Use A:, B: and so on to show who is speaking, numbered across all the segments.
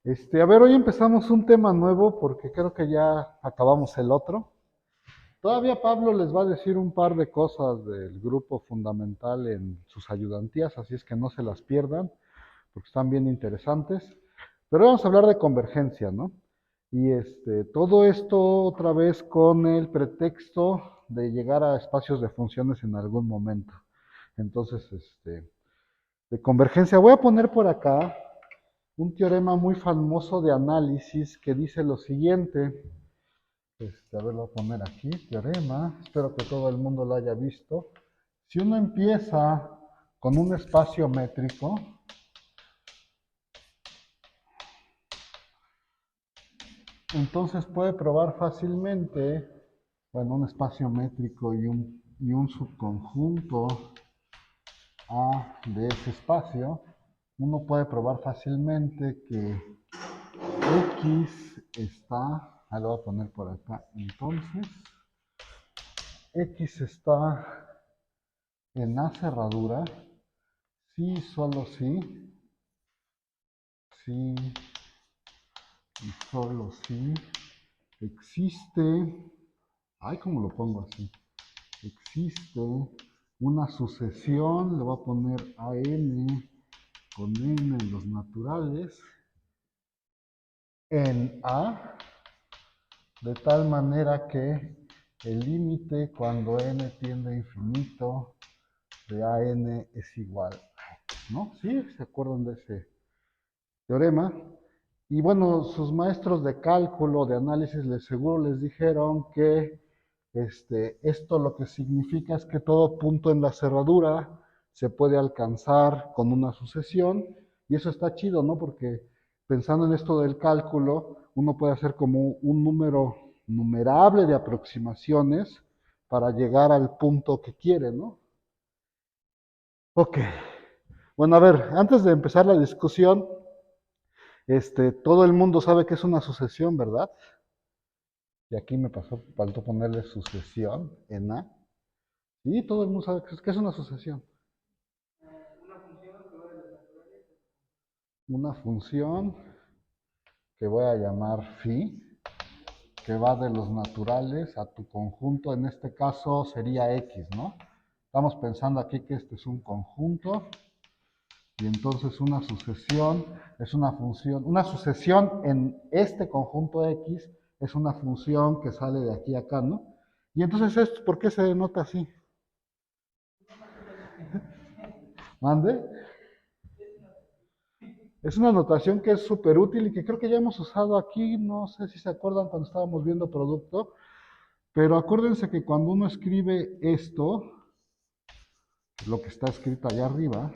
A: A ver, hoy empezamos un tema nuevo porque creo que ya acabamos el otro. Todavía Pablo les va a decir un par de cosas del grupo fundamental en sus ayudantías, así es que no se las pierdan porque están bien interesantes. Pero vamos a hablar de convergencia, ¿no? Y todo esto otra vez con el pretexto de llegar a espacios de funciones en algún momento. Entonces, de convergencia, voy a poner por acá un teorema muy famoso de análisis que dice lo siguiente. A ver, lo voy a poner aquí, teorema. Espero que todo el mundo lo haya visto. Si uno empieza con un espacio métrico, entonces puede probar fácilmente, bueno, un espacio métrico y un subconjunto A de ese espacio, uno puede probar fácilmente que X está, lo voy a poner por acá, entonces, X está en A cerradura, sí, solo sí, sí y solo sí, existe, ¿cómo lo pongo así? Existe una sucesión, le voy a poner AN con N en los naturales, en A, de tal manera que el límite cuando n tiende a infinito de AN es igual a X, ¿no? ¿Sí? ¿Se acuerdan de ese teorema? Y bueno, sus maestros de cálculo, de análisis, les seguro les dijeron que esto lo que significa es que todo punto en la cerradura se puede alcanzar con una sucesión, y eso está chido, ¿no? Porque pensando en esto del cálculo, uno puede hacer como un número numerable de aproximaciones para llegar al punto que quiere, ¿no? Ok. Bueno, a ver, antes de empezar la discusión, todo el mundo sabe que es una sucesión, ¿verdad? Y aquí faltó ponerle sucesión en A. Sí, todo el mundo sabe que es una sucesión. Una función que voy a llamar phi, que va de los naturales a tu conjunto, en este caso sería X, ¿no? Estamos pensando aquí que este es un conjunto, y entonces una sucesión es una sucesión en este conjunto X es una función que sale de aquí a acá, ¿no? Y entonces esto, ¿por qué se denota así? ¿Mande? Es una notación que es súper útil y que creo que ya hemos usado aquí, no sé si se acuerdan cuando estábamos viendo producto, pero acuérdense que cuando uno escribe esto, lo que está escrito allá arriba,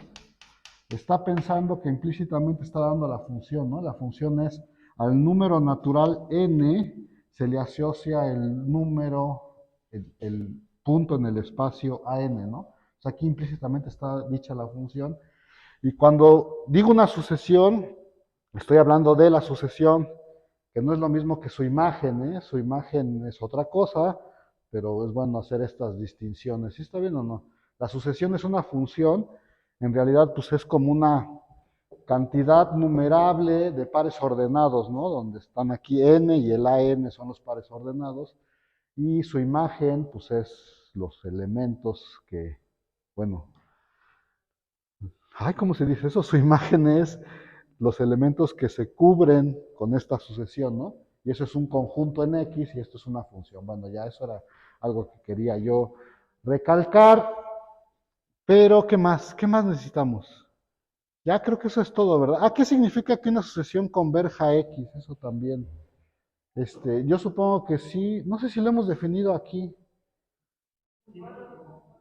A: está pensando que implícitamente está dando la función, ¿no? La función es al número natural n se le asocia el número, el punto en el espacio an, ¿no? O sea, aquí implícitamente está dicha la función. Y cuando digo una sucesión, estoy hablando de la sucesión, que no es lo mismo que su imagen, ¿eh? Su imagen es otra cosa, pero es bueno hacer estas distinciones. ¿Sí está bien o no? La sucesión es una función, en realidad pues es como una cantidad numerable de pares ordenados, ¿no? Donde están aquí n y el an son los pares ordenados, y su imagen pues es los elementos que, bueno, ¿cómo se dice eso? Su imagen es los elementos que se cubren con esta sucesión, ¿no? Y eso es un conjunto en X y esto es una función. Bueno, ya eso era algo que quería yo recalcar, pero ¿qué más? ¿Qué más necesitamos? Ya creo que eso es todo, ¿verdad? ¿Qué significa que una sucesión converja a X? Eso también. Yo supongo que sí. No sé si lo hemos definido aquí.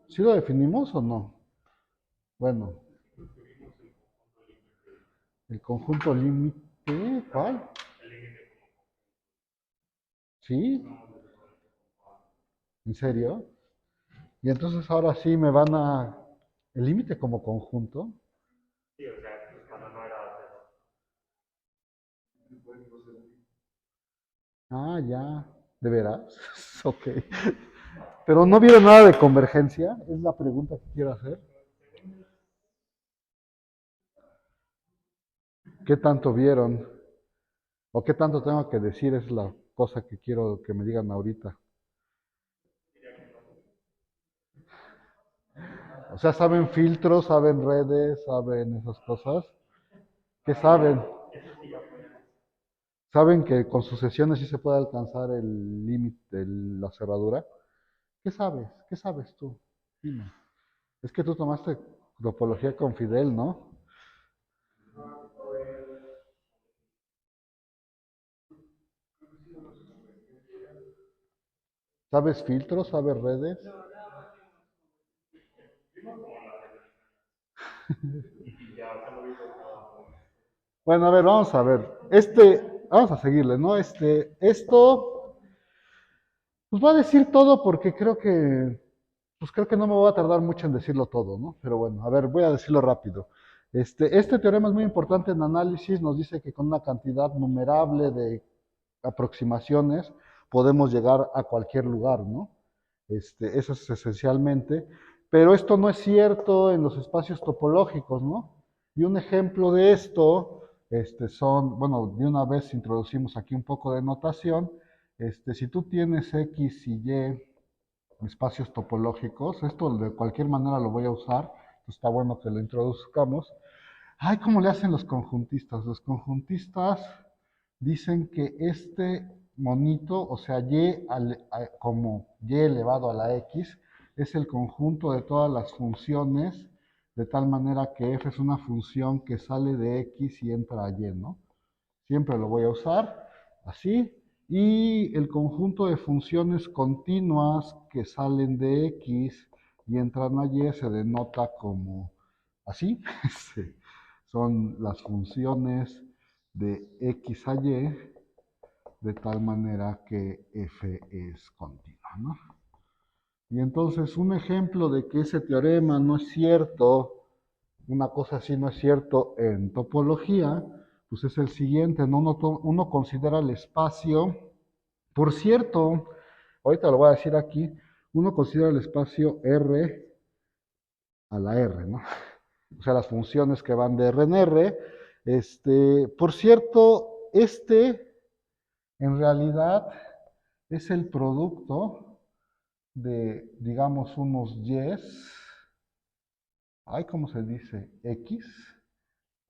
A: ¿Sí lo definimos o no? Bueno, el conjunto límite, ¿cuál? ¿Sí? ¿En serio? Y entonces ahora sí me van a... ¿El límite como conjunto? Ya. ¿De veras? Ok. Pero no vieron nada de convergencia, es la pregunta que quiero hacer. ¿Qué tanto vieron? ¿O qué tanto tengo que decir? Es la cosa que quiero que me digan ahorita. O sea, ¿saben filtros, saben redes, saben esas cosas? ¿Qué saben? ¿Saben que con sucesiones sí se puede alcanzar el límite de la cerradura? ¿Qué sabes? ¿Qué sabes tú? Dime. Es que tú tomaste topología con Fidel, ¿no? ¿Sabes filtros? ¿Sabes redes? Bueno, a ver, vamos a ver. Vamos a seguirle, ¿no? Esto, pues va a decir todo porque creo que no me voy a tardar mucho en decirlo todo, ¿no? Pero bueno, a ver, voy a decirlo rápido. Este teorema es muy importante en análisis, nos dice que con una cantidad numerable de aproximaciones podemos llegar a cualquier lugar, ¿no? Eso es esencialmente, pero esto no es cierto en los espacios topológicos, ¿no? Y un ejemplo de esto, bueno, de una vez introducimos aquí un poco de notación, si tú tienes X y Y espacios topológicos, esto de cualquier manera lo voy a usar, está bueno que lo introduzcamos. Ay, ¿cómo le hacen los conjuntistas? Los conjuntistas dicen que este monito, o sea, como y elevado a la x, es el conjunto de todas las funciones, de tal manera que f es una función que sale de x y entra a y, ¿no? Siempre lo voy a usar así. Y el conjunto de funciones continuas que salen de x y entran a y se denota como así. Son las funciones de x a y de tal manera que f es continua, ¿no? Y entonces un ejemplo de que ese teorema no es cierto, una cosa así no es cierto en topología, pues es el siguiente, ¿no? Uno considera el espacio, por cierto, ahorita lo voy a decir aquí, uno considera el espacio R a la R, ¿no? O sea, las funciones que van de R en R. Por cierto, en realidad es el producto de, digamos, unos Y's, ay, ¿cómo se dice? X,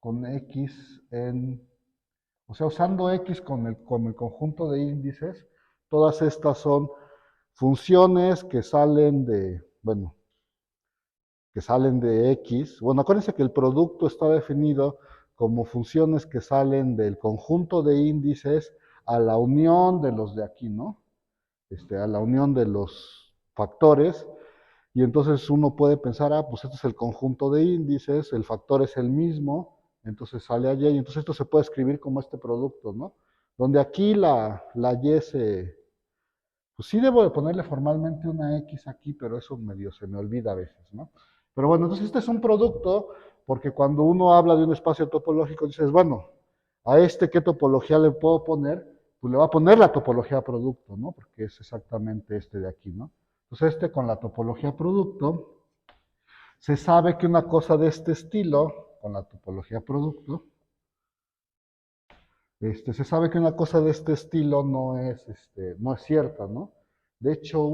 A: con X o sea, usando X con el conjunto de índices, todas estas son funciones que salen bueno, que salen de X. Bueno, acuérdense que el producto está definido como funciones que salen del conjunto de índices a la unión de los de aquí, ¿no? A la unión de los factores. Y entonces uno puede pensar, pues este es el conjunto de índices, el factor es el mismo, entonces sale allí, y entonces esto se puede escribir como este producto, ¿no? Donde aquí la y pues sí debo de ponerle formalmente una x aquí, pero eso medio se me olvida a veces, ¿no? Pero bueno, entonces este es un producto, porque cuando uno habla de un espacio topológico, dices, bueno, a ¿qué topología le puedo poner? Pues le va a poner la topología producto, ¿no? Porque es exactamente este de aquí, ¿no? Entonces con la topología producto, se sabe que una cosa de este estilo, con la topología producto, se sabe que una cosa de este estilo no es cierta, ¿no? De hecho,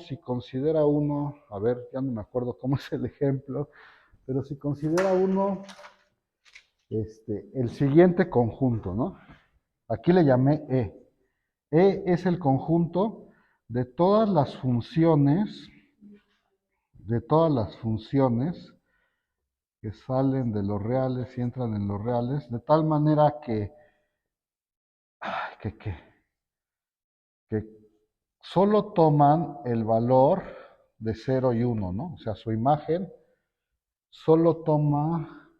A: si considera uno, a ver, ya no me acuerdo cómo es el ejemplo, pero si considera uno, el siguiente conjunto, ¿no? Aquí le llamé E. E es el conjunto de todas las funciones, que salen de los reales y entran en los reales, de tal manera ay, que solo toman el valor de 0 y 1, ¿no? O sea, su imagen solo toma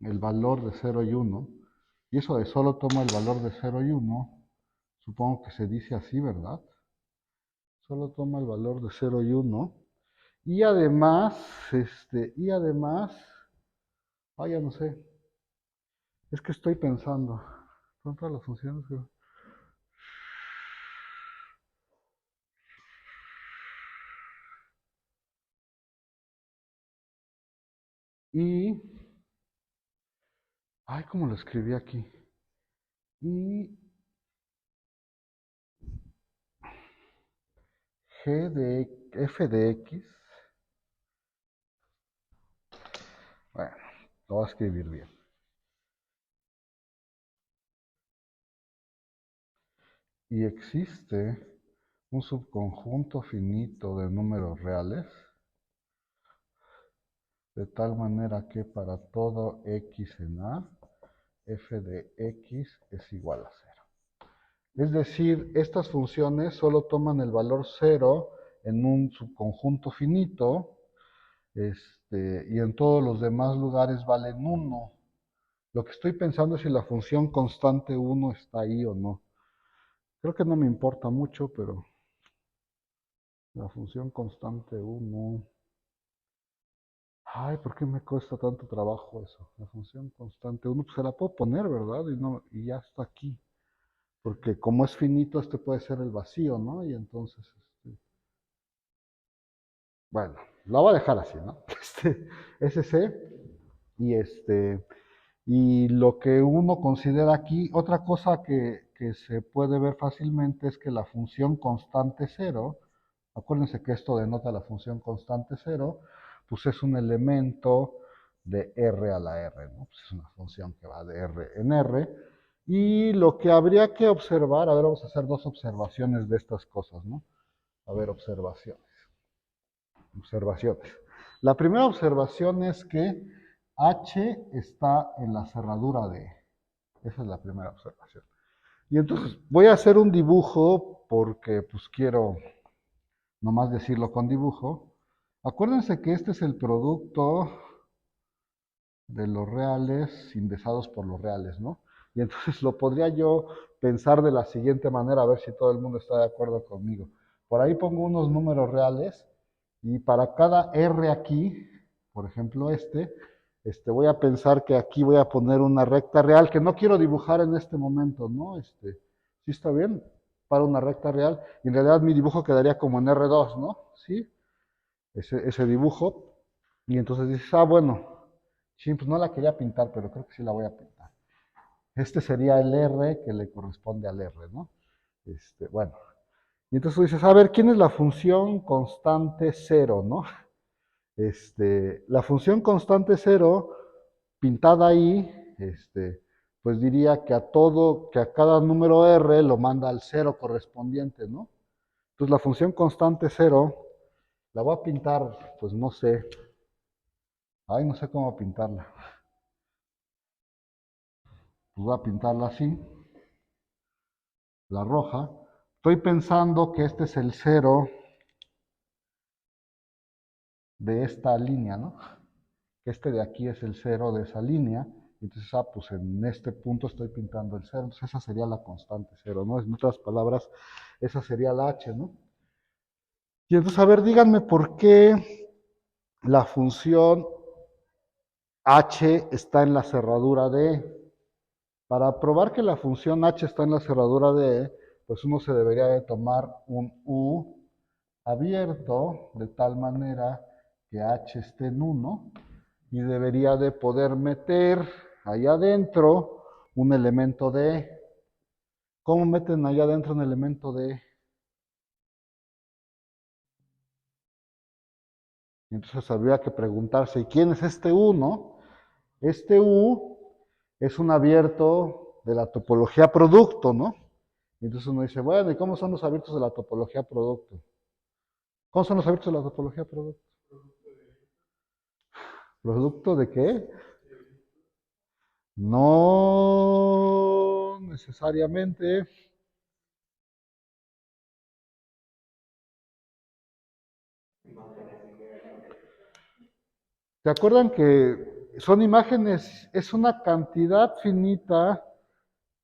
A: el valor de 0 y 1. Y eso de solo toma el valor de 0 y 1, supongo que se dice así, ¿verdad? Solo toma el valor de 0 y 1. Y además, ya no sé, es que estoy pensando, son todas las funciones que... Y Ay, ¿cómo lo escribí aquí? Y f de x, bueno, lo voy a escribir bien. Y existe un subconjunto finito de números reales, de tal manera que para todo x en A, f de x es igual a cero. Es decir, estas funciones solo toman el valor cero en un subconjunto finito, y en todos los demás lugares valen uno. Lo que estoy pensando es si la función constante uno está ahí o no. Creo que no me importa mucho, pero la función constante uno. Ay, ¿por qué me cuesta tanto trabajo eso? La función constante uno, pues se la puedo poner, ¿verdad? Y ya está aquí. Porque como es finito, este puede ser el vacío, ¿no? Y entonces, bueno, la voy a dejar así, ¿no? SC, y y lo que uno considera aquí, otra cosa que se puede ver fácilmente es que la función constante cero, acuérdense que esto denota la función constante cero, pues es un elemento de R a la R, ¿no? Pues es una función que va de R en R. Y lo que habría que observar, a ver, vamos a hacer dos observaciones de estas cosas, ¿no? A ver, observaciones. Observaciones. La primera observación es que H está en la cerradura de E. Esa es la primera observación. Y entonces voy a hacer un dibujo porque pues quiero nomás decirlo con dibujo. Acuérdense que este es el producto de los reales indesados por los reales, ¿no? Y entonces lo podría yo pensar de la siguiente manera, a ver si todo el mundo está de acuerdo conmigo. Por ahí pongo unos números reales y para cada R aquí, por ejemplo voy a pensar que aquí voy a poner una recta real que no quiero dibujar en este momento, ¿no? ¿Sí está bien? Para una recta real. Y en realidad mi dibujo quedaría como en R2, ¿no? ¿Sí? Ese dibujo. Y entonces dices, ah, bueno, sí, pues no la quería pintar, pero creo que sí la voy a pintar. Este sería el R que le corresponde al R, ¿no? Bueno. Y entonces tú dices, a ver, ¿quién es la función constante cero, no? La función constante cero, pintada ahí, pues diría que que a cada número R lo manda al cero correspondiente, ¿no? Entonces la función constante cero, la voy a pintar, pues no sé, ay, no sé cómo pintarla. Pues voy a pintarla así, la roja. Estoy pensando que este es el cero de esta línea, ¿no? Que este de aquí es el cero de esa línea. Entonces, pues en este punto estoy pintando el cero. Entonces, esa sería la constante cero, ¿no? En otras palabras, esa sería la h, ¿no? Y entonces, a ver, díganme por qué la función h está en la cerradura de E. Para probar que la función h está en la cerradura de E, pues uno se debería de tomar un u abierto de tal manera que h esté en 1 y debería de poder meter ahí adentro un elemento de E. ¿Cómo meten allá adentro un elemento de E? Entonces habría que preguntarse, ¿quién es este U, no? Este U es un abierto de la topología producto, ¿no? Y entonces uno dice, bueno, ¿y cómo son los abiertos de la topología producto? ¿Cómo son los abiertos de la topología producto? ¿Producto de qué? No necesariamente. ¿Se acuerdan que son imágenes, es una cantidad finita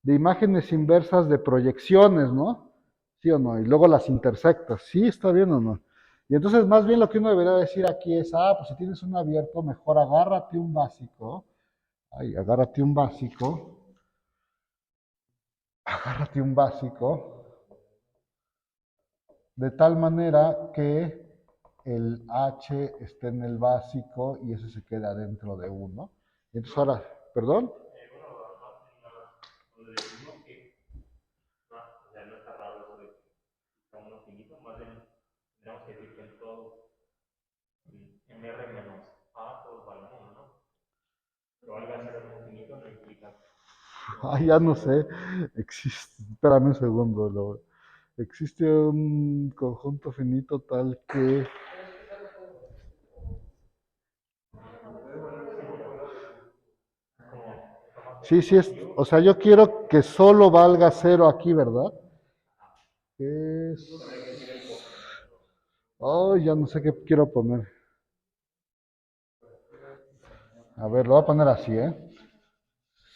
A: de imágenes inversas de proyecciones, ¿no? ¿Sí o no? Y luego las intersectas, ¿sí está bien o no? Y entonces más bien lo que uno debería decir aquí es, pues si tienes un abierto, mejor agárrate un básico, agárrate un básico, de tal manera que el H esté en el básico y ese se queda dentro de uno. Y entonces ahora, ¿perdón?
B: en R menos A todo igual a 1, ¿no? Que valga cero en un finito no implica
A: Ah, ya no sé. Existe, espérame un segundo. Existe un conjunto finito tal que... Sí, sí, o sea, yo quiero que solo valga cero aquí, ¿verdad? Es... Oh, ya no sé qué quiero poner. A ver, lo voy a poner así, ¿eh?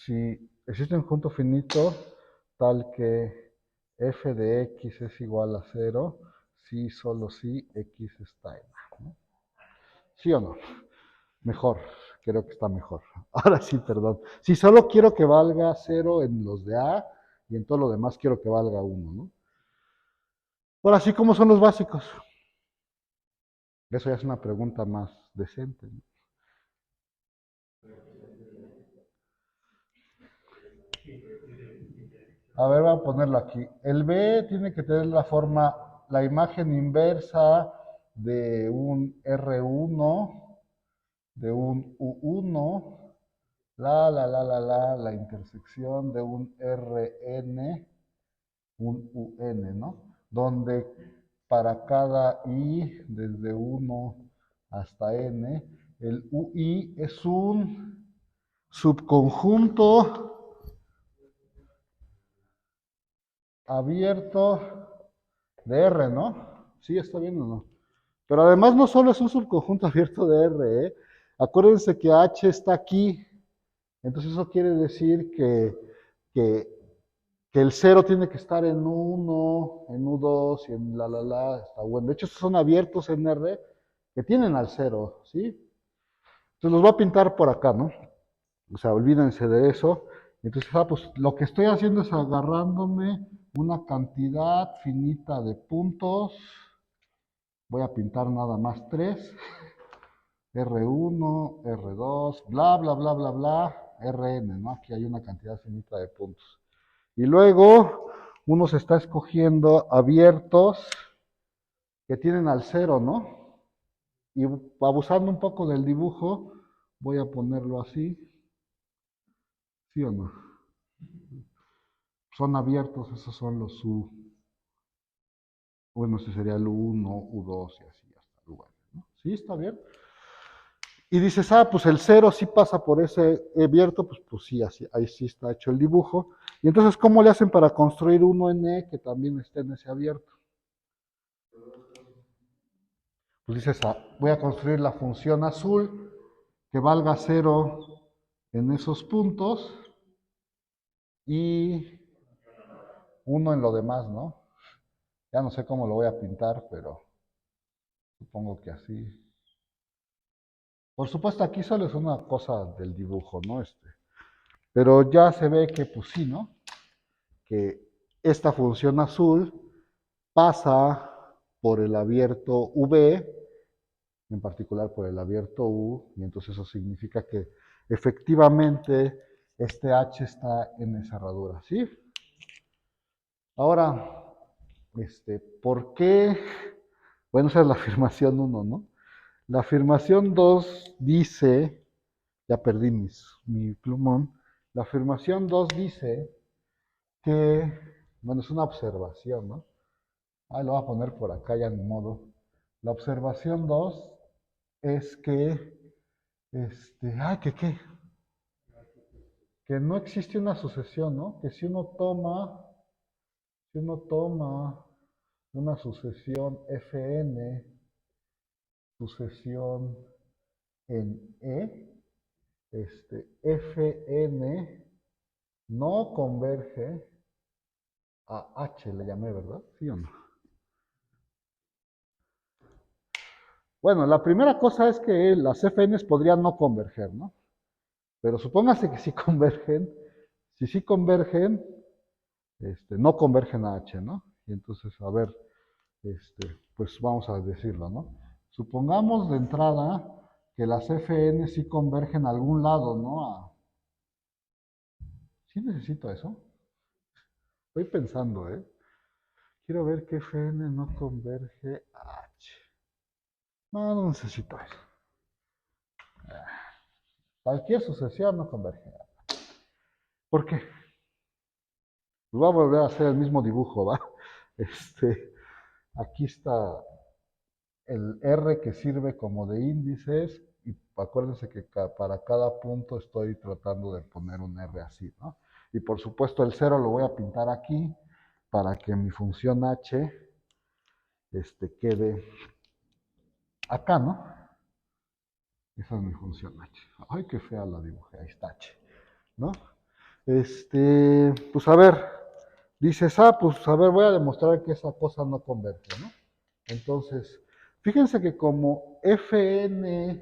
A: Si existe un conjunto finito tal que f de x es igual a cero, si solo si x está en A, ¿no? ¿Sí o no? Mejor, creo que está mejor. Ahora sí, perdón. Si solo quiero que valga cero en los de A y en todo lo demás quiero que valga uno, ¿no? Ahora sí, ¿cómo son los básicos? Eso ya es una pregunta más decente, ¿no? A ver, voy a ponerlo aquí. El B tiene que tener la forma, la imagen inversa de un R1, de un U1, la intersección de un RN, un UN, ¿no? Donde para cada I, desde 1 hasta N, el UI es un subconjunto abierto de R, ¿no? Sí, está bien o no. Pero además no solo es un subconjunto abierto de R, ¿eh? Acuérdense que H está aquí. Entonces eso quiere decir que, que el cero tiene que estar en uno, en U2 y en está bueno. De hecho, estos son abiertos en R que tienen al cero, ¿sí? Entonces los voy a pintar por acá, ¿no? O sea, olvídense de eso. Entonces, pues lo que estoy haciendo es agarrándome una cantidad finita de puntos. Voy a pintar nada más tres. R1, R2, bla, bla, bla, bla, bla, Rn, ¿no? Aquí hay una cantidad finita de puntos. Y luego uno se está escogiendo abiertos que tienen al cero, ¿no? Y abusando un poco del dibujo, voy a ponerlo así, ¿sí o no? Son abiertos, esos son los U. Bueno, este sería el U1, U2 y así hasta el UN, ¿no? ¿Sí? ¿Está bien? Y dices, ah, pues el cero sí pasa por ese abierto, pues sí, así, ahí sí está hecho el dibujo. Y entonces, ¿cómo le hacen para construir uno en E que también esté en ese abierto? Pues dices, ah, voy a construir la función azul que valga cero en esos puntos y uno en lo demás, ¿no? Ya no sé cómo lo voy a pintar, pero supongo que así. Por supuesto, aquí solo es una cosa del dibujo, ¿no? Pero ya se ve que, pues sí, ¿no? Que esta función azul pasa por el abierto V, en particular por el abierto U, y entonces eso significa que efectivamente este H está en esa herradura, ¿sí? Ahora, ¿por qué? Bueno, esa es la afirmación uno, ¿no? La afirmación 2 dice, ya perdí mi plumón, la afirmación 2 dice que, bueno, es una observación, ¿no? Ah, lo voy a poner por acá ya ni modo. La observación 2 es que, que qué, que no existe una sucesión, ¿no? Que si uno toma una sucesión Fn, sucesión en E, Fn no converge a H, le llamé, ¿verdad? ¿Sí o no? Bueno, la primera cosa es que las Fn's podrían no converger, ¿no? Pero supóngase que sí convergen. Si sí convergen, no convergen a H, ¿no? Y entonces, a ver, pues vamos a decirlo, ¿no? Supongamos de entrada que las Fn sí convergen a algún lado, ¿no? ¿Sí necesito eso? Estoy pensando, ¿eh? Quiero ver que Fn no converge a H. No, no necesito eso. Cualquier sucesión no converge. ¿Por qué? Pues voy a volver a hacer el mismo dibujo, ¿va? Aquí está el R que sirve como de índices y acuérdense que para cada punto estoy tratando de poner un R así, ¿no? Y por supuesto el 0 lo voy a pintar aquí para que mi función H quede acá, ¿no? Esa es mi función H. Ay, qué fea la dibujé, ahí está H, ¿no? Pues a ver, dices, pues a ver, voy a demostrar que esa cosa no converge, ¿no? Entonces, fíjense que como Fn,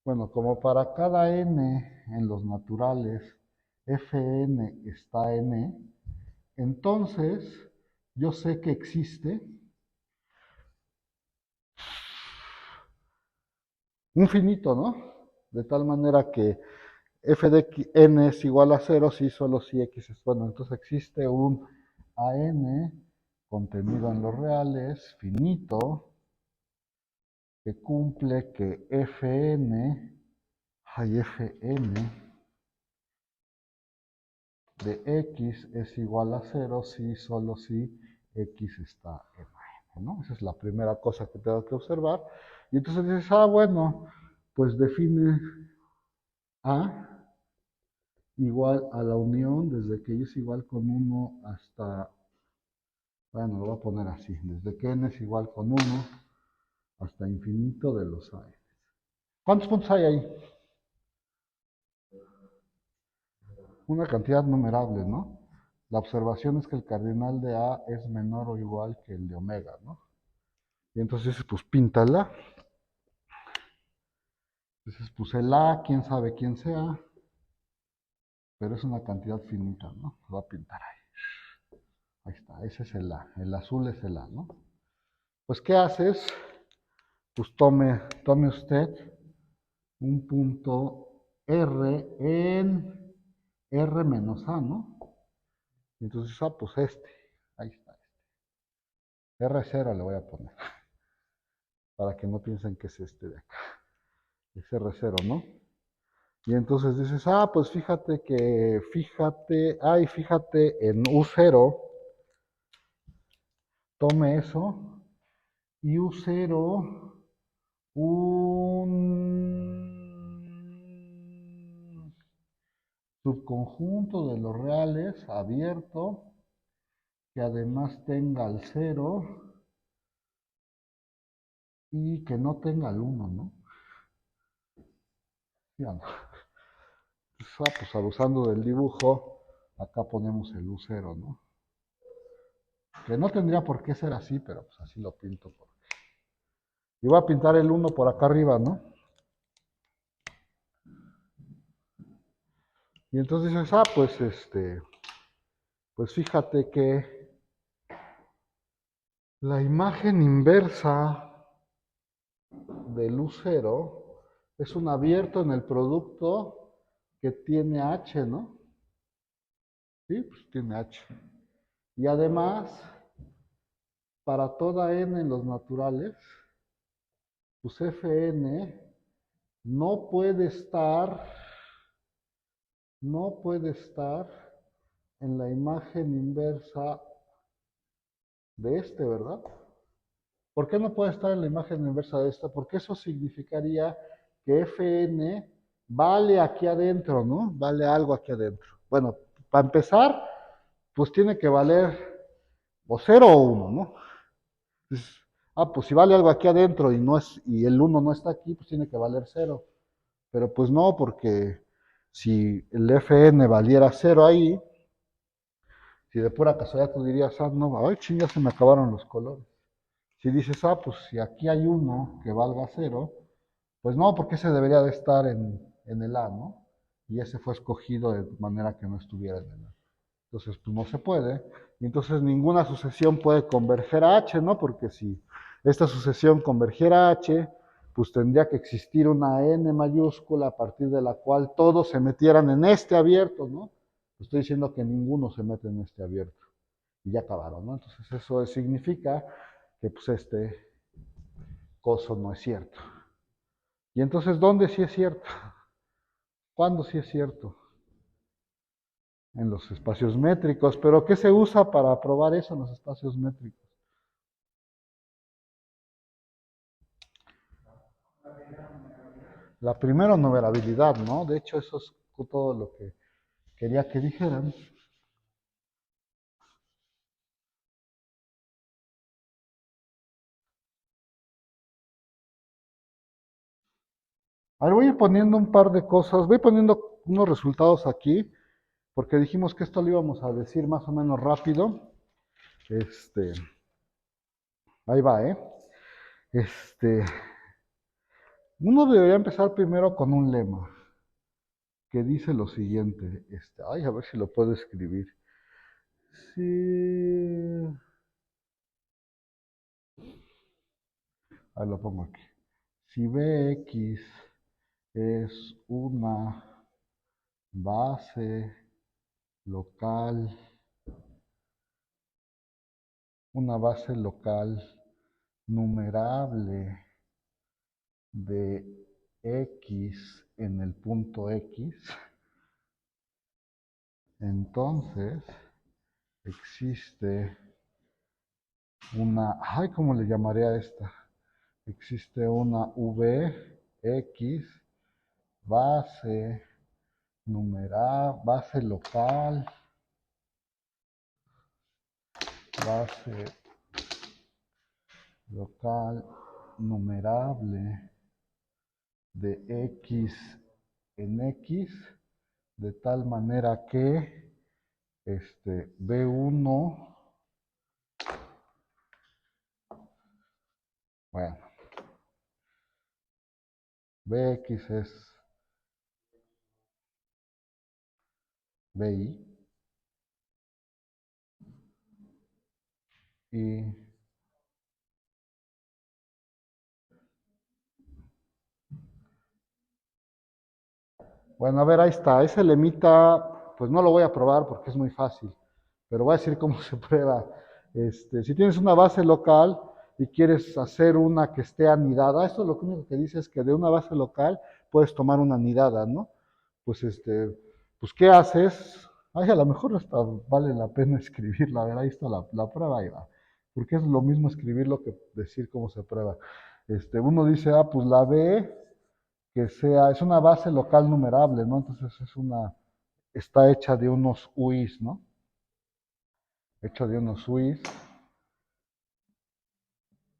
A: bueno, como para cada n en los naturales, Fn está en E, entonces yo sé que existe un finito, ¿no? De tal manera que f de n es igual a 0 si solo si x es bueno. Entonces existe un an contenido en los reales, finito, que cumple que fn, fn de x es igual a 0 si solo si x está en n, ¿no? Esa es la primera cosa que tengo que observar. Y entonces dices, bueno, pues define a igual a la unión desde que y es igual con 1 hasta, bueno, lo voy a poner así, desde que n es igual con 1 hasta infinito de los a. ¿Cuántos puntos hay ahí? Una cantidad numerable, ¿no? La observación es que el cardinal de A es menor o igual que el de omega, ¿no? Y entonces, pues píntala. Entonces, pues el A, quién sabe quién sea, pero es una cantidad finita, ¿no? Lo voy a pintar ahí. Ahí está, ese es el A. El azul es el A, ¿no? Pues, ¿qué haces? Pues tome usted un punto R en R menos A, ¿no? Y entonces, pues ahí está. R0 le voy a poner, para que no piensen que es este de acá. Es R0, ¿no? Y entonces dices, pues fíjate en U0, tome eso, y U0, un subconjunto de los reales abierto, que además tenga el 0 y que no tenga el 1, ¿no? ¿Sí o no? Pues abusando del dibujo, acá ponemos el U0, ¿no? Que no tendría por qué ser así, pero pues así lo pinto. Y voy a pintar el 1 por acá arriba, ¿no? Y entonces dices, pues fíjate que la imagen inversa del U0 es un abierto en el producto que tiene H, ¿no? Sí, pues tiene H. Y además, para toda n en los naturales, pues Fn no puede estar, no puede estar en la imagen inversa de ¿verdad? ¿Por qué no puede estar en la imagen inversa de esta? Porque eso significaría que Fn vale aquí adentro, ¿no? Vale algo aquí adentro. Bueno, para empezar, pues tiene que valer o 0 o 1, ¿no? Entonces, pues si vale algo aquí adentro y el 1 no está aquí, pues tiene que valer 0. Pero pues no, porque si el Fn valiera 0 ahí, si de pura casualidad tú dirías, no, ay, ching, ya se me acabaron los colores. Si dices, pues si aquí hay uno que valga 0, pues no, porque ese debería de estar en el A, ¿no? Y ese fue escogido de manera que no estuviera en el A. Entonces, pues no se puede. Y entonces ninguna sucesión puede converger a H, ¿no? Porque si esta sucesión convergiera a H, pues tendría que existir una N mayúscula a partir de la cual todos se metieran en este abierto, ¿no? Estoy diciendo que ninguno se mete en este abierto. Y ya acabaron, ¿no? Entonces eso significa que pues este coso no es cierto. Y entonces, ¿dónde sí es cierto? ¿Cuándo sí es cierto? En los espacios métricos. ¿Pero qué se usa para probar eso en los espacios métricos? La primera numerabilidad, ¿no? De hecho, eso es todo lo que quería que dijeran. A ver, voy a ir poniendo un par de cosas, voy poniendo unos resultados aquí, porque dijimos que esto lo íbamos a decir más o menos rápido. Este, ahí va, ¿eh? Este, uno debería empezar primero con un lema que dice lo siguiente. Ay, a ver si lo puedo escribir. Sí, ahí lo pongo aquí. Si Bx es base local, una base local numerable de x en el punto x, entonces existe ay, ¿cómo le llamaré a esta? Existe una Vx base base local, base local numerable de x en x, de tal manera que B1, bueno, Bx es Bi y bueno, a ver, ahí está. Ese lemita, pues no lo voy a probar porque es muy fácil, pero voy a decir cómo se prueba. Si tienes una base local y quieres hacer una que esté anidada, esto lo único que dice es que de una base local puedes tomar una anidada, ¿no? Pues pues ¿qué haces? Ay, a lo mejor hasta vale la pena escribirla. A ver, ahí está la prueba, ahí va. Porque es lo mismo escribirlo que decir cómo se prueba. Uno dice, pues la B es una base local numerable, ¿no? Entonces está hecha de unos UIs, ¿no? Hecha de unos UIs,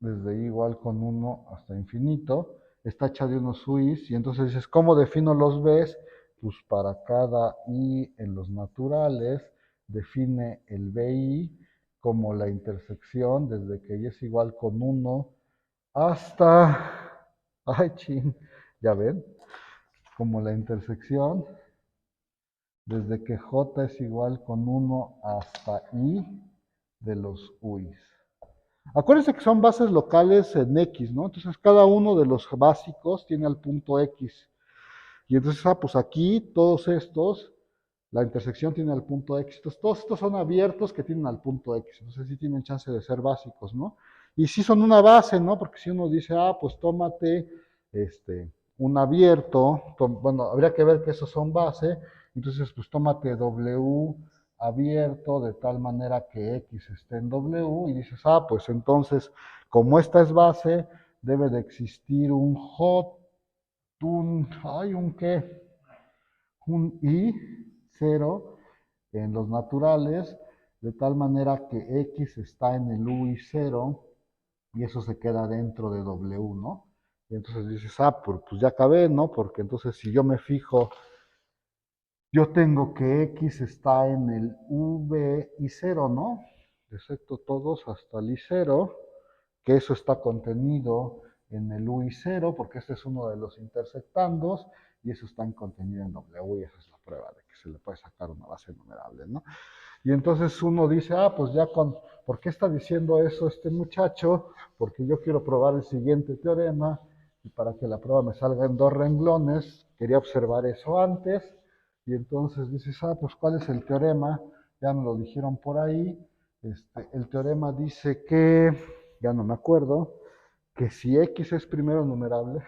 A: desde i igual con 1 hasta infinito, está hecha de unos UIs, y entonces dices, ¿cómo defino los Bs? Pues para cada i en los naturales, define el BI como la intersección desde que y es igual con 1 hasta, ay, chin, ya ven, como la intersección desde que j es igual con 1 hasta i de los uis. Acuérdense que son bases locales en x, ¿no? Entonces cada uno de los básicos tiene al punto x. Y entonces, pues aquí todos estos, la intersección tiene al punto x. Entonces todos estos son abiertos que tienen al punto x. Entonces sí tienen chance de ser básicos, ¿no? Y sí son una base, ¿no? Porque si uno dice, pues tómate un abierto, bueno, habría que ver que esos son base. Entonces, pues tómate W abierto de tal manera que X esté en W y dices, pues entonces, como esta es base, debe de existir un J, un qué, un I0 en los naturales, de tal manera que X está en el UI0 y eso se queda dentro de W, ¿no? Y entonces dices, pues ya acabé, ¿no? Porque entonces si yo me fijo, yo tengo que X está en el V y 0, ¿no? Excepto todos hasta el I0, que eso está contenido en el U y 0, porque este es uno de los intersectandos, y eso está contenido en W, y esa es la prueba de que se le puede sacar una base numerable, ¿no? Y entonces uno dice, pues ya ¿por qué está diciendo eso este muchacho? Porque yo quiero probar el siguiente teorema, y para que la prueba me salga en 2 renglones, quería observar eso antes, y entonces dices, pues ¿cuál es el teorema? Ya me lo dijeron por ahí. El teorema dice que, ya no me acuerdo, que si x es primero numerable,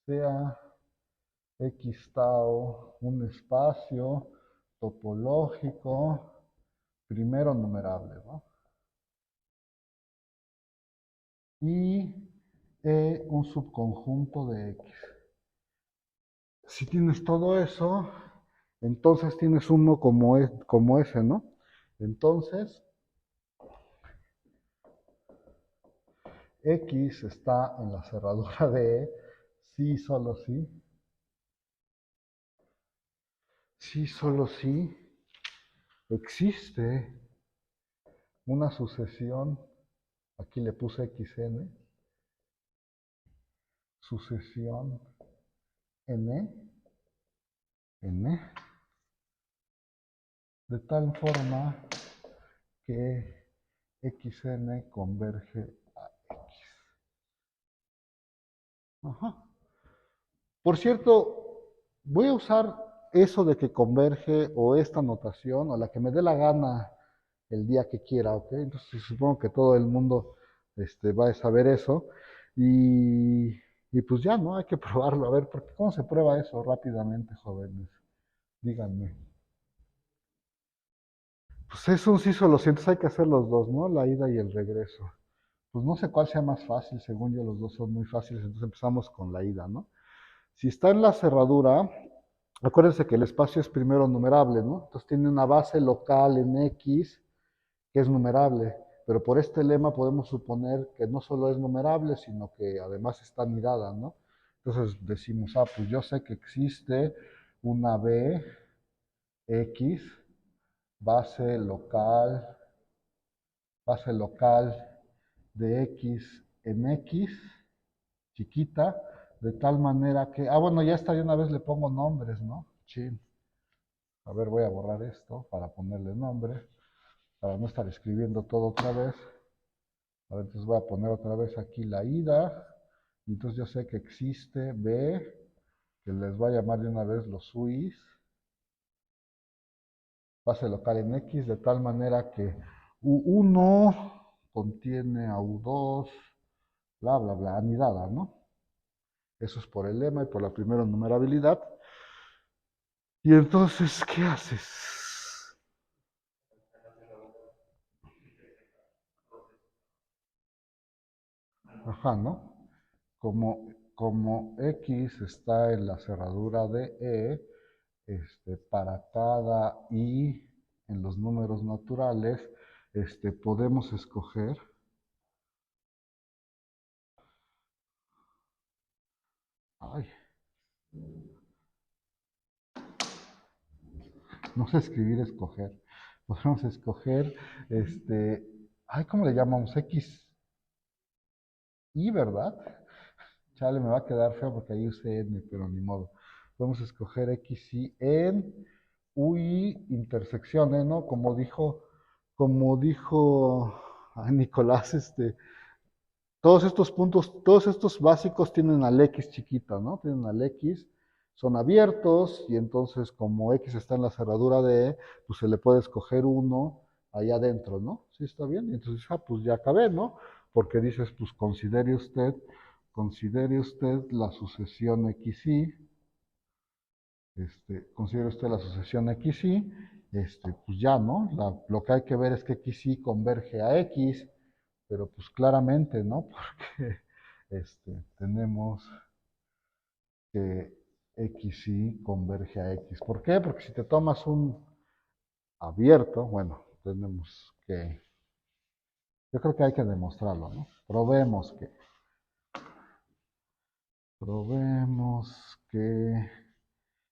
A: sea X tau un espacio topológico primero numerable, ¿no? Y un subconjunto de X. Si tienes todo eso, entonces tienes uno como ese, ¿no? Entonces, X está en la cerradura de E, sí, solo sí. Sí, solo sí existe una sucesión, aquí le puse xn, sucesión n, n, de tal forma que xn converge a x. Ajá. Por cierto, voy a usar eso de que converge o esta notación o la que me dé la gana el día que quiera, ¿ok? Entonces supongo que todo el mundo va a saber eso y, y pues ya, ¿no? Hay que probarlo, a ver, porque ¿cómo se prueba eso rápidamente, jóvenes? Díganme. Pues es un sí solo sí, entonces hay que hacer los dos, ¿no? La ida y el regreso. Pues no sé cuál sea más fácil, según yo los dos son muy fáciles, entonces empezamos con la ida, ¿no? Si está en la cerradura, acuérdense que el espacio es primero numerable, ¿no? Entonces tiene una base local en X que es numerable, pero por este lema podemos suponer que no solo es numerable, sino que además está anidada, ¿no? Entonces decimos, pues yo sé que existe una B X, base local de X en X, chiquita, de tal manera que, bueno, ya está, de una vez le pongo nombres, ¿no? Chin. A ver, voy a borrar esto para ponerle nombre, para no estar escribiendo todo otra vez. A ver, entonces voy a poner otra vez aquí la ida. Y entonces yo sé que existe B, que les voy a llamar de una vez los UIs, base local en X, de tal manera que U1 contiene a U2, bla, bla, bla, anidada, ¿no? Eso es por el lema y por la primera numerabilidad. Y entonces, ¿qué haces? Ajá, ¿no? Como X está en la cerradura de E, para cada I en los números naturales, podemos escoger, ay, no sé escribir escoger, podemos escoger, ¿cómo le llamamos? X, I, ¿verdad? Chale, me va a quedar feo porque ahí usé N, pero ni modo. Podemos escoger X, Y en UI intersección, ¿no? Como dijo Nicolás, todos estos puntos, todos estos básicos tienen al X chiquita, ¿no? Tienen al X, son abiertos y entonces como X está en la cerradura de E, pues se le puede escoger uno ahí adentro, ¿no? ¿Sí está bien? Y entonces, pues ya acabé, ¿no? Porque dices, pues considere usted la sucesión XY, considere usted la sucesión XY, pues ya, ¿no? Lo que hay que ver es que XY converge a X, pero pues claramente, ¿no? Porque tenemos que XY converge a X. ¿Por qué? Porque si te tomas un abierto, bueno, yo creo que hay que demostrarlo, ¿no? Probemos que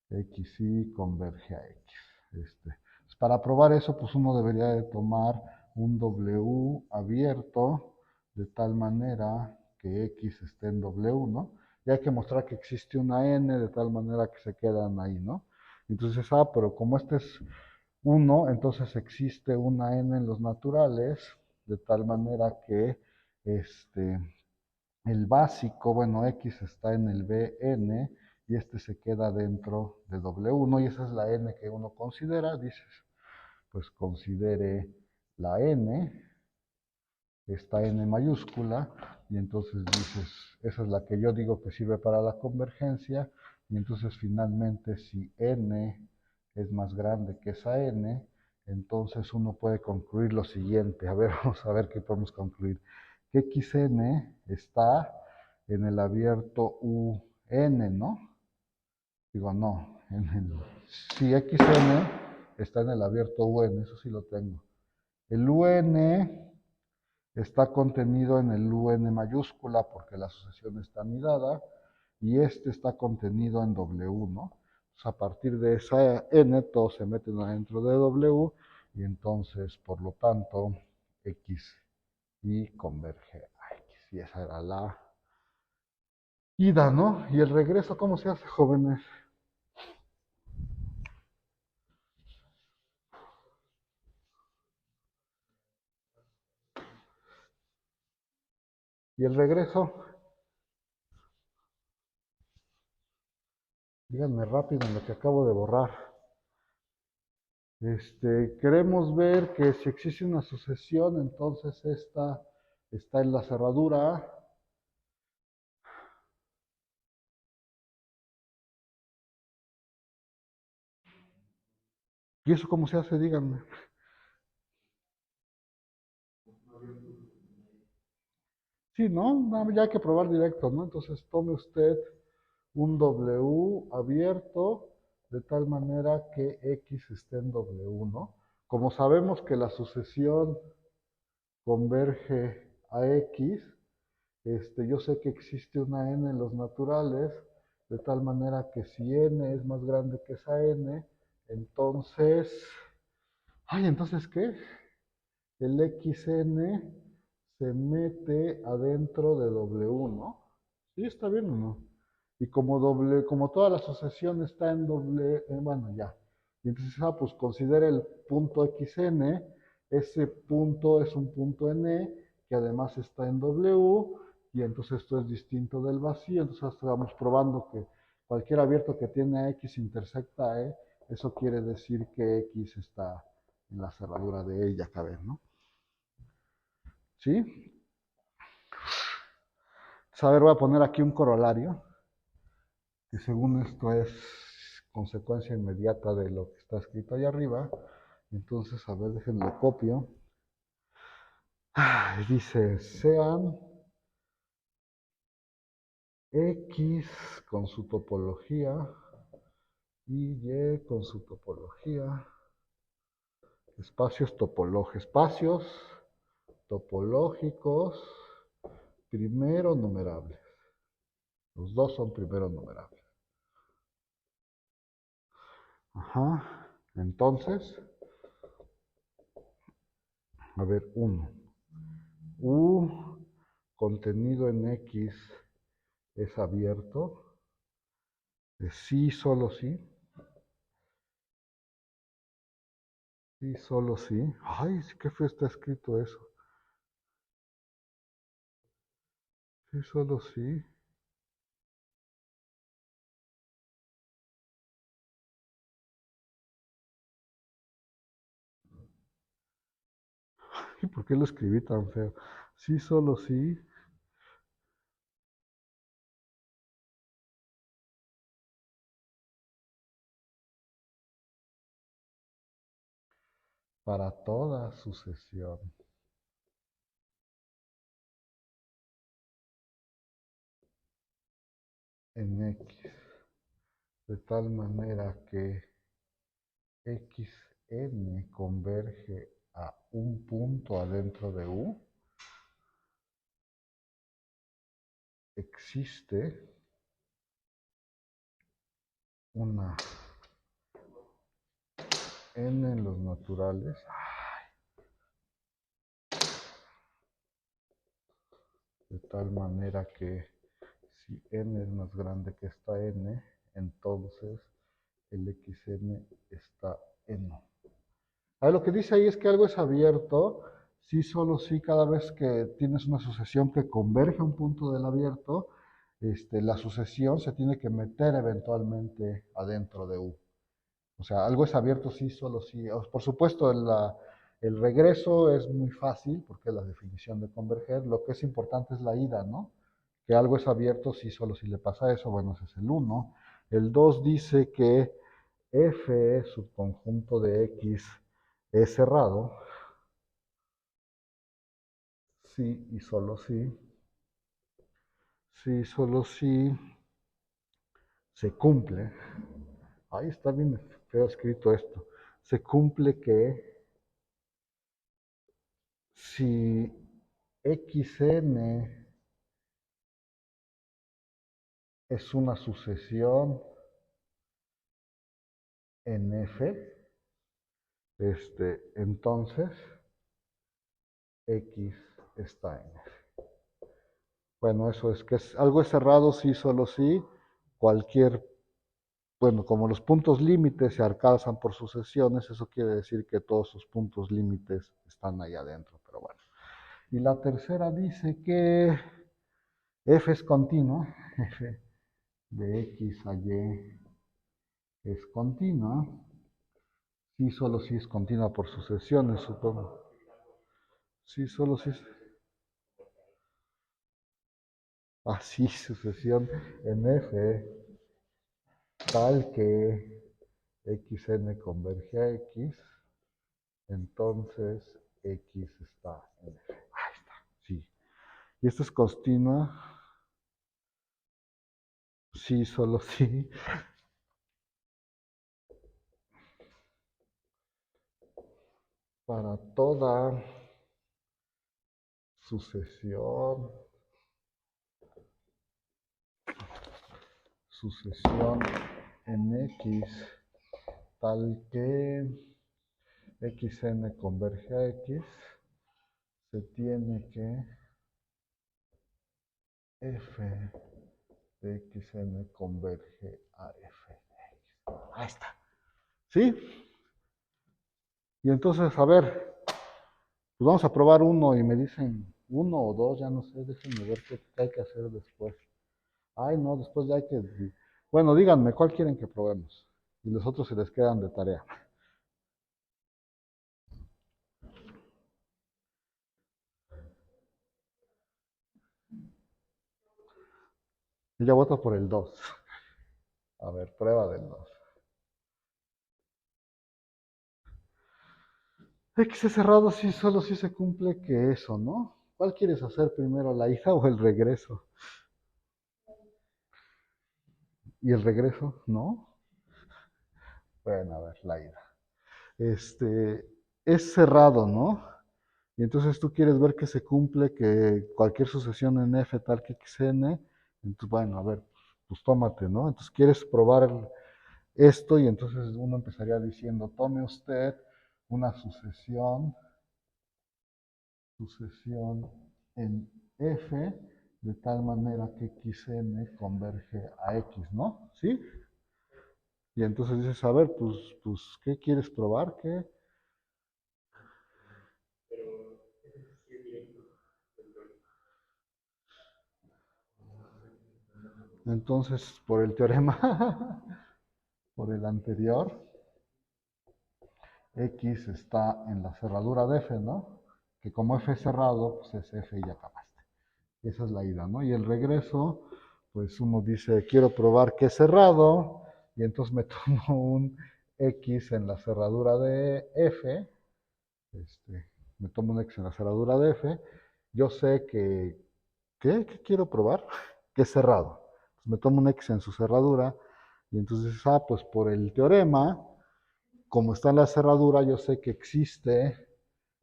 A: XY converge a X. Pues para probar eso, pues uno debería de tomar un W abierto de tal manera que X esté en W, ¿no? Y hay que mostrar que existe una N de tal manera que se quedan ahí, ¿no? Entonces, pero como este es 1, entonces existe una N en los naturales, de tal manera que este, el básico, bueno, X está en el Bn y se queda dentro de W1 y esa es la N que uno considera, dices, pues considere la N, esta N mayúscula, y entonces dices, esa es la que yo digo que sirve para la convergencia, y entonces finalmente si n es más grande que esa n, entonces uno puede concluir lo siguiente. A ver, vamos a ver qué podemos concluir. Que xn está en el abierto un, ¿no? Digo, no, si xn está en el abierto un, eso sí lo tengo. El un está contenido en el un mayúscula porque la sucesión está anidada y este está contenido en w, ¿no? Entonces, a partir de esa n, todos se meten adentro de w y entonces, por lo tanto, x y converge a x. Y esa era la ida, ¿no? Y el regreso, ¿cómo se hace, jóvenes? Y el regreso, díganme rápido en lo que acabo de borrar. Queremos ver que si existe una sucesión, entonces esta está en la cerradura. ¿Y eso cómo se hace? Díganme. Sí, ¿no? Ya hay que probar directo, ¿no? Entonces tome usted un W abierto de tal manera que X esté en W, ¿no? Como sabemos que la sucesión converge a X, yo sé que existe una n en los naturales, de tal manera que si n es más grande que esa n, entonces... Ay, ¿entonces qué? El xn se mete adentro de w, ¿no? ¿Sí está bien o no? Y como toda la sucesión está en doble, bueno, ya. Y entonces, pues considera el punto xn, ese punto es un punto n, que además está en w, y entonces esto es distinto del vacío, entonces estamos probando que cualquier abierto que tiene x intersecta a e, eso quiere decir que x está en la cerradura de ella, cabe, ¿no? ¿Sí? A ver, voy a poner aquí un corolario, que según esto es consecuencia inmediata de lo que está escrito ahí arriba. Entonces, a ver, déjenme copio. Dice, sean X con su topología y Y con su topología. Espacios topológicos primero numerables. Los dos son primero numerables. Ajá. Entonces, a ver, uno. U contenido en X es abierto. Sí, solo sí. Sí, solo sí. Ay, qué feo está escrito eso. Sí, solo sí. ¿Y por qué lo escribí tan feo? Sí, solo sí. Para toda sucesión en X. De tal manera que xn converge a un punto adentro de U. Existe una n en los naturales de tal manera que si n es más grande que esta n, entonces el xn está en U. Lo que dice ahí es que algo es abierto, sí, solo sí, cada vez que tienes una sucesión que converge a un punto del abierto, la sucesión se tiene que meter eventualmente adentro de U. O sea, algo es abierto sí, solo sí. Por supuesto, El regreso es muy fácil porque es la definición de converger. Lo que es importante es la ida, ¿no? Que algo es abierto si solo si le pasa eso, bueno, ese es el 1. El 2 dice que F, subconjunto de X, es cerrado. Sí y solo sí. Sí, solo si se cumple. Ahí está bien feo escrito esto. Se cumple que si xn es una sucesión en f, entonces x está en f. Bueno, eso es que algo es cerrado sí, solo sí. Cualquier, bueno, como los puntos límites se alcanzan por sucesiones, eso quiere decir que todos sus puntos límites están ahí adentro, pero bueno. Y la tercera dice que f es continua, f de x a y es continua, sí, solo si es continua por sucesiones, supongo. Sí, solo si es así, sucesión en f, tal que xn converge a x, entonces x está en f. Ahí está, sí. Y esto es continua, sí, solo sí, para toda sucesión en x, tal que xn converge a x, se tiene que f de xn converge a f de x. Ahí está. ¿Sí? Y entonces, a ver, pues vamos a probar uno y me dicen uno o dos, ya no sé, déjenme ver qué hay que hacer después. Ay, no, después ya hay que... Bueno, díganme, ¿cuál quieren que probemos? Y los otros se les quedan de tarea. Y yo voto por el 2. A ver, prueba del 2. X es cerrado sí, solo si se cumple que eso, ¿no? ¿Cuál quieres hacer primero, la ida o el regreso? ¿Y el regreso? ¿No? Bueno, a ver, la ida. Es cerrado, ¿no? Y entonces tú quieres ver que se cumple que cualquier sucesión en f tal que xn, entonces, bueno, a ver, pues tómate, ¿no? Entonces quieres probar esto y entonces uno empezaría diciendo, tome usted una sucesión en f de tal manera que xn converge a x, ¿no? ¿Sí? Y entonces dices, a ver, pues, ¿qué quieres probar? ¿Qué? Entonces, por el teorema, por el anterior, x está en la cerradura de f, ¿no? Que como f es cerrado, pues es f y ya acabaste. Esa es la ida, ¿no? Y el regreso, pues uno dice, quiero probar que es cerrado, y entonces me tomo un x en la cerradura de f, me tomo un x en la cerradura de f, yo sé que, ¿qué quiero probar? Que es cerrado. Entonces me tomo un x en su cerradura, y entonces, pues por el teorema, como está en la cerradura, yo sé que existe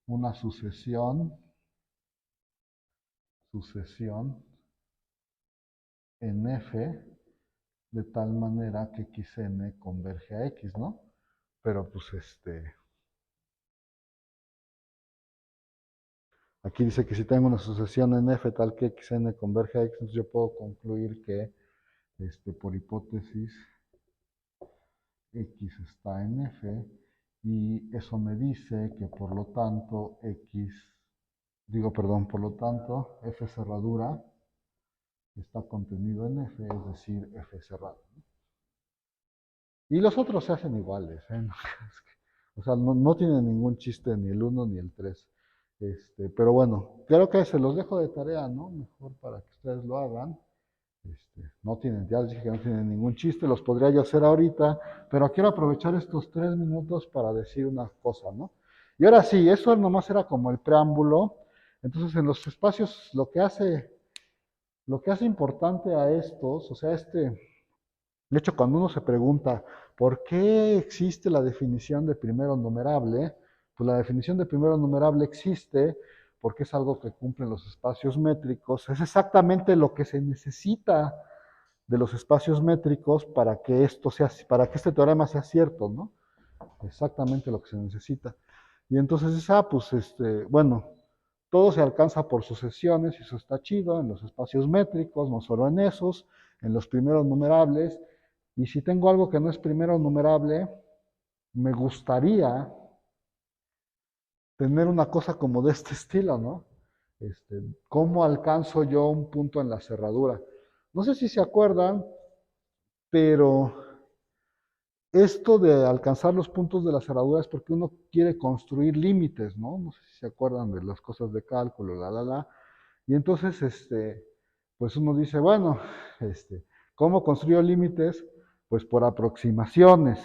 A: una sucesión en f de tal manera que xn converge a x, ¿no? Pero pues aquí dice que si tengo una sucesión en f tal que xn converge a x, entonces yo puedo concluir que por hipótesis x está en f y eso me dice que por lo tanto por lo tanto f cerradura está contenido en f, es decir, f cerrado, ¿no? Y los otros se hacen iguales, ¿eh? O sea, no tiene ningún chiste ni el uno ni el 3. Pero bueno, creo que se los dejo de tarea, ¿no? Mejor para que ustedes lo hagan. No tienen, ya les dije que no tienen ningún chiste, los podría yo hacer ahorita, pero quiero aprovechar estos 3 minutos para decir una cosa, ¿no? Y ahora sí, eso nomás era como el preámbulo. Entonces, en los espacios, lo que hace importante a estos, o sea, de hecho, cuando uno se pregunta por qué existe la definición de primero numerable, pues la definición de primero numerable existe porque es algo que cumple los espacios métricos, es exactamente lo que se necesita de los espacios métricos para que para que este teorema sea cierto, ¿no? Exactamente lo que se necesita. Y entonces pues bueno, todo se alcanza por sucesiones y eso está chido en los espacios métricos, no solo en esos, en los primeros numerables. Y si tengo algo que no es primero numerable, me gustaría tener una cosa como de este estilo, ¿no? ¿Cómo alcanzo yo un punto en la cerradura? No sé si se acuerdan, pero esto de alcanzar los puntos de la cerradura es porque uno quiere construir límites, ¿no? No sé si se acuerdan de las cosas de cálculo, la. Y entonces, pues uno dice, bueno, ¿cómo construyo límites? Pues por aproximaciones.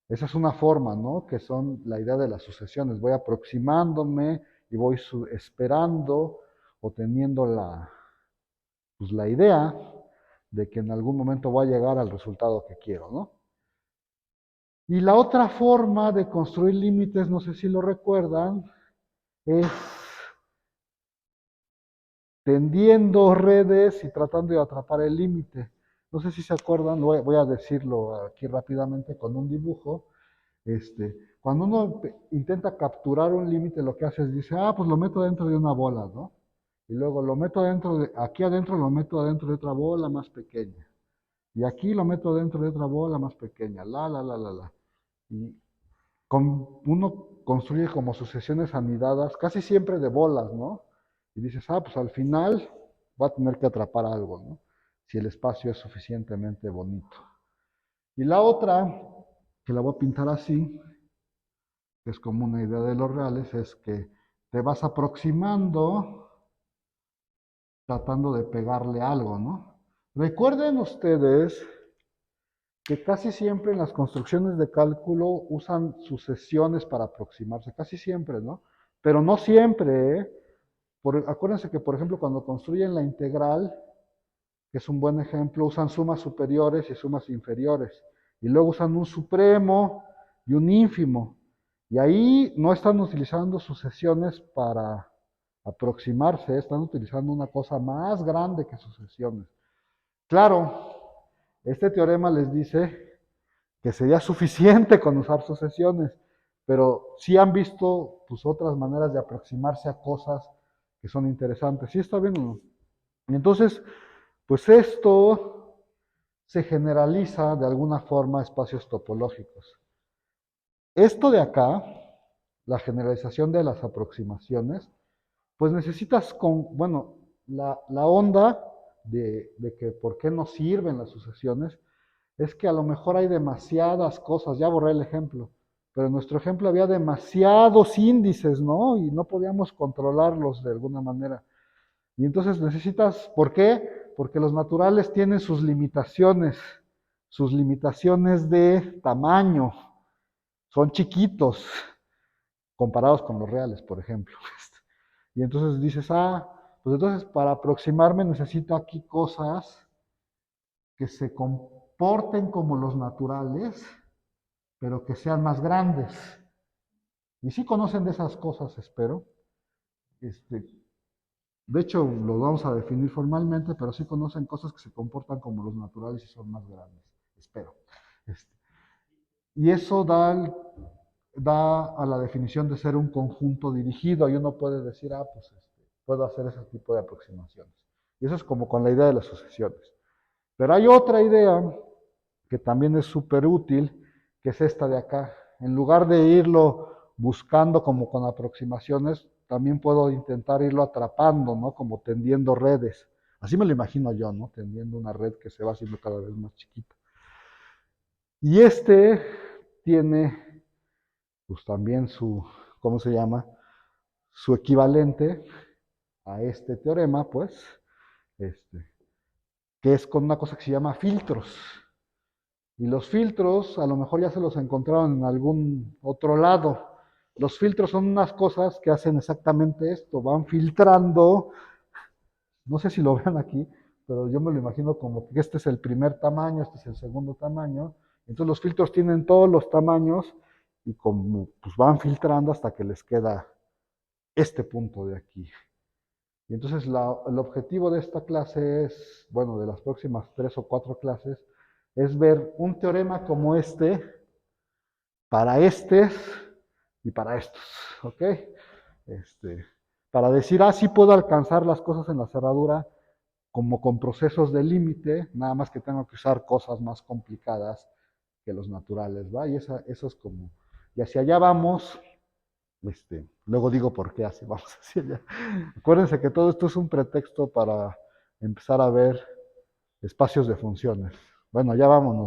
A: Esa es una forma, ¿no? Que son la idea de las sucesiones. Voy aproximándome y voy esperando o teniendo pues, la idea de que en algún momento voy a llegar al resultado que quiero, ¿no? Y la otra forma de construir límites, no sé si lo recuerdan, es tendiendo redes y tratando de atrapar el límite. No sé si se acuerdan, voy a decirlo aquí rápidamente con un dibujo. Cuando uno intenta capturar un límite, lo que hace es dice, pues lo meto dentro de una bola, ¿no? Y luego lo meto aquí adentro lo meto adentro de otra bola más pequeña. Y aquí lo meto dentro de otra bola más pequeña, la. Y uno construye como sucesiones anidadas, casi siempre de bolas, ¿no? Y dices, pues al final voy a tener que atrapar algo, ¿no? Si el espacio es suficientemente bonito. Y la otra, que la voy a pintar así, que es como una idea de los reales, es que te vas aproximando tratando de pegarle algo, ¿no? Recuerden ustedes que casi siempre en las construcciones de cálculo usan sucesiones para aproximarse, casi siempre, ¿no? Pero no siempre, ¿eh? Acuérdense que, por ejemplo, cuando construyen la integral, que es un buen ejemplo, usan sumas superiores y sumas inferiores. Y luego usan un supremo y un ínfimo. Y ahí no están utilizando sucesiones para aproximarse, están utilizando una cosa más grande que sucesiones. Claro, este teorema les dice que sería suficiente con usar sucesiones, pero sí han visto pues, otras maneras de aproximarse a cosas que son interesantes. ¿Sí está bien o no? Y entonces, pues esto se generaliza de alguna forma a espacios topológicos. Esto de acá, la generalización de las aproximaciones, pues necesitas bueno, la onda de que por qué no sirven las sucesiones es que a lo mejor hay demasiadas cosas, ya borré el ejemplo, pero en nuestro ejemplo había demasiados índices, ¿no? Y no podíamos controlarlos de alguna manera. Y entonces necesitas, ¿por qué? Porque los naturales tienen sus limitaciones de tamaño, son chiquitos comparados con los reales, por ejemplo. Y entonces dices, pues entonces para aproximarme necesito aquí cosas que se comporten como los naturales, pero que sean más grandes. Y sí conocen de esas cosas, espero. Este, de hecho, lo vamos a definir formalmente, pero sí conocen cosas que se comportan como los naturales y son más grandes, espero. Este, y eso da a la definición de ser un conjunto dirigido, y uno puede decir, pues puedo hacer ese tipo de aproximaciones. Y eso es como con la idea de las sucesiones. Pero hay otra idea que también es súper útil, que es esta de acá. En lugar de irlo buscando como con aproximaciones, también puedo intentar irlo atrapando, ¿no? Como tendiendo redes. Así me lo imagino yo, ¿no? Tendiendo una red que se va haciendo cada vez más chiquita. Y tiene pues también su, ¿cómo se llama? Su equivalente a este teorema, pues, este, que es con una cosa que se llama filtros. Y los filtros, a lo mejor ya se los encontraron en algún otro lado. Los filtros son unas cosas que hacen exactamente esto, van filtrando, no sé si lo vean aquí, pero yo me lo imagino como que este es el primer tamaño, este es el segundo tamaño. Entonces los filtros tienen todos los tamaños y como pues van filtrando hasta que les queda este punto de aquí. Y entonces el objetivo de esta clase es, bueno, de las próximas 3 o 4 clases, es ver un teorema como este para estos y para estos, ¿ok? Este, para decir, sí puedo alcanzar las cosas en la cerradura como con procesos de límite, nada más que tengo que usar cosas más complicadas que los naturales, ¿va? Y eso es como, y hacia allá vamos, luego digo por qué así vamos hacia allá. Acuérdense que todo esto es un pretexto para empezar a ver espacios de funciones. Bueno, ya vámonos.